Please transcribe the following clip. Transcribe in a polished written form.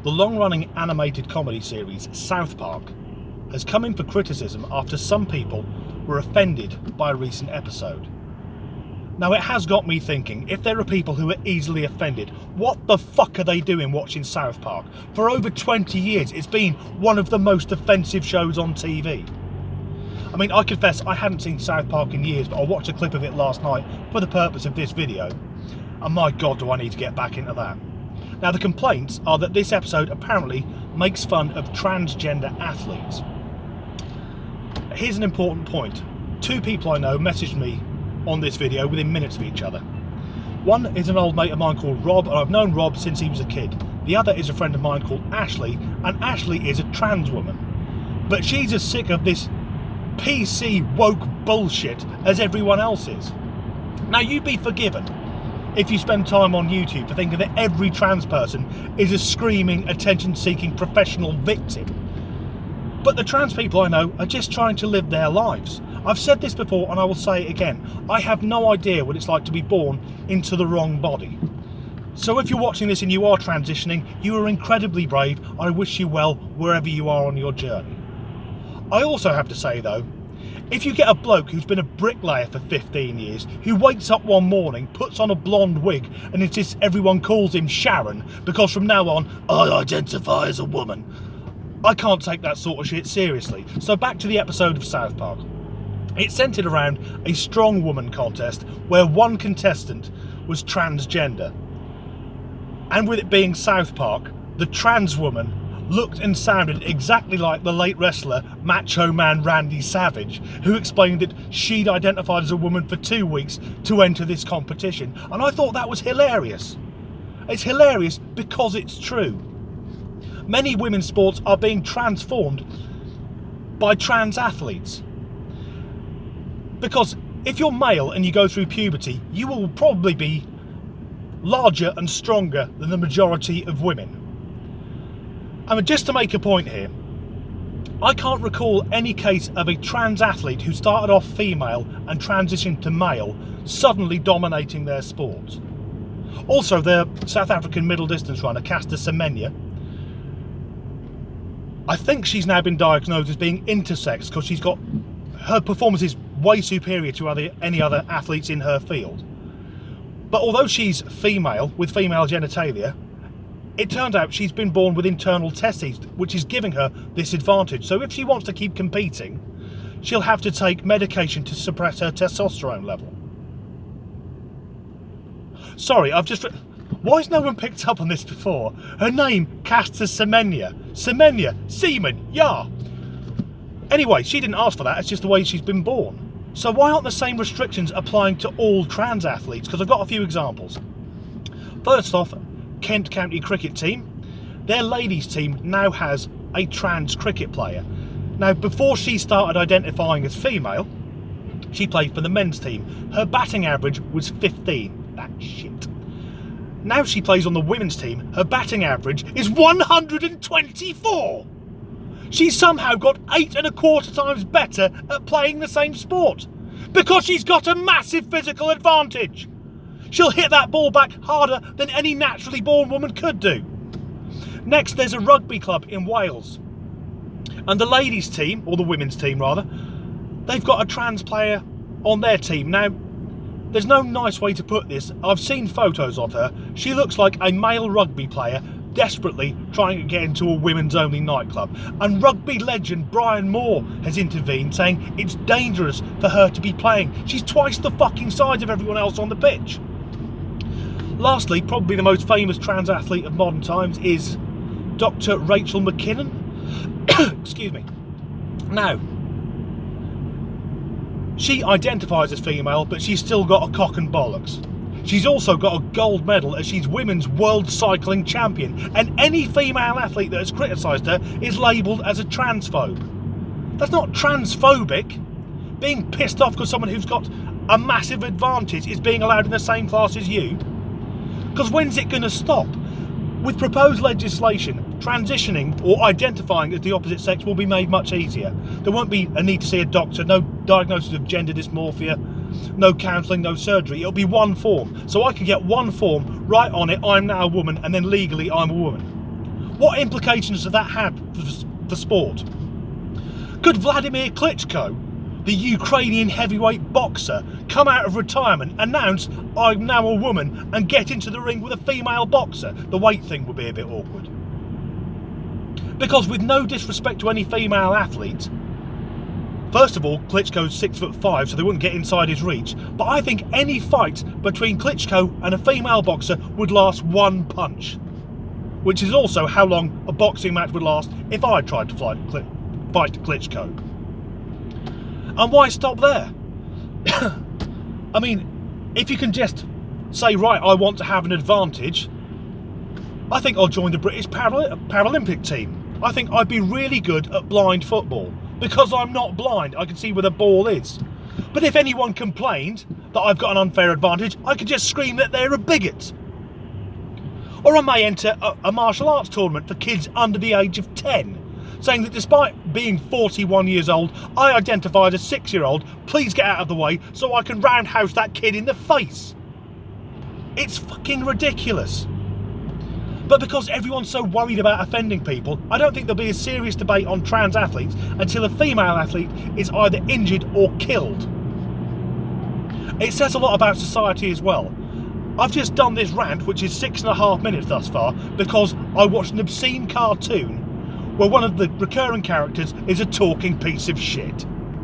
The long-running animated comedy series South Park has come in for criticism after some people were offended by a recent episode. Now, it has got me thinking, if there are people who are easily offended, what the fuck are they doing watching South Park? For over 20 years, it's been one of the most offensive shows on TV. I mean, I confess I hadn't seen South Park in years, but I watched a clip of it last night for the purpose of this video, and my god, do I need to get back into that. Now, the complaints are that this episode apparently makes fun of transgender athletes. Here's an important point. Two people I know messaged me on this video within minutes of each other. One is an old mate of mine called Rob, and I've known Rob since he was a kid. The other is a friend of mine called Ashley, and Ashley is a trans woman. But she's as sick of this PC woke bullshit as everyone else is. Now, you'd be forgiven if you spend time on YouTube for thinking that every trans person is a screaming, attention-seeking professional victim. But the trans people I know are just trying to live their lives. I've said this before and I will say it again. I have no idea what it's like to be born into the wrong body. So if you're watching this and you are transitioning, you are incredibly brave. I wish you well wherever you are on your journey. I also have to say though, if you get a bloke who's been a bricklayer for 15 years, who wakes up one morning, puts on a blonde wig and insists everyone calls him Sharon because from now on, I identify as a woman, I can't take that sort of shit seriously. So back to the episode of South Park. It centred around a strong woman contest where one contestant was transgender. And with it being South Park, the trans woman looked and sounded exactly like the late wrestler Macho Man Randy Savage, who explained that she'd identified as a woman for 2 weeks to enter this competition. And I thought that was hilarious. It's hilarious because it's true. Many women's sports are being transformed by trans athletes. Because if you're male and you go through puberty, you will probably be larger and stronger than the majority of women. I mean, just to make a point here, I can't recall any case of a trans athlete who started off female and transitioned to male suddenly dominating their sport. Also, the South African middle distance runner Caster Semenya, I think she's now been diagnosed as being intersex because she's got her performance is way superior to any other athletes in her field. But although she's female with female genitalia, it turned out she's been born with internal testes, which is giving her this advantage. So if she wants to keep competing, she'll have to take medication to suppress her testosterone level. Sorry, why has no one picked up on this before? Her name, Caster Semenya. Semenya, semen, yeah. Anyway, she didn't ask for that, it's just the way she's been born. So why aren't the same restrictions applying to all trans athletes? Because I've got a few examples. First off, Kent County cricket team, their ladies team now has a trans cricket player. Now, before she started identifying as female, she played for the men's team. Her batting average was 15. That's shit. Now she plays on the women's team. Her batting average is 124. She's somehow got 8.25 times better at playing the same sport because she's got a massive physical advantage. She'll hit that ball back harder than any naturally born woman could do. Next, there's a rugby club in Wales. And the ladies' team, or the women's team rather, they've got a trans player on their team. Now, there's no nice way to put this. I've seen photos of her. She looks like a male rugby player desperately trying to get into a women's only nightclub. And rugby legend Brian Moore has intervened, saying it's dangerous for her to be playing. She's twice the fucking size of everyone else on the pitch. Lastly, probably the most famous trans athlete of modern times is Dr. Rachel McKinnon. Excuse me. Now, she identifies as female, but she's still got a cock and bollocks. She's also got a gold medal as she's women's world cycling champion, and any female athlete that has criticised her is labelled as a transphobe. That's not transphobic. Being pissed off because someone who's got a massive advantage is being allowed in the same class as you. Because when's it going to stop? With proposed legislation, transitioning or identifying as the opposite sex will be made much easier. There won't be a need to see a doctor, no diagnosis of gender dysmorphia, no counselling, no surgery. It'll be one form. So I could get one form, write on it, I'm now a woman, and then legally I'm a woman. What implications does that have for sport? Could Vladimir Klitschko, the Ukrainian heavyweight boxer, come out of retirement, announce I'm now a woman and get into the ring with a female boxer? The weight thing would be a bit awkward. Because with no disrespect to any female athletes, first of all, Klitschko's 6'5", so they wouldn't get inside his reach. But I think any fight between Klitschko and a female boxer would last one punch, which is also how long a boxing match would last if I tried to fight Klitschko. And why stop there? I mean, if you can just say, right, I want to have an advantage, I think I'll join the British Paralympic team. I think I'd be really good at blind football. Because I'm not blind, I can see where the ball is. But if anyone complained that I've got an unfair advantage, I could just scream that they're a bigot. Or I may enter a martial arts tournament for kids under the age of 10, saying that despite being 41 years old, I identify as a 6-year-old, please get out of the way so I can roundhouse that kid in the face. It's fucking ridiculous. But because everyone's so worried about offending people, I don't think there'll be a serious debate on trans athletes until a female athlete is either injured or killed. It says a lot about society as well. I've just done this rant, which is 6.5 minutes thus far, because I watched an obscene cartoon where one of the recurring characters is a talking piece of shit.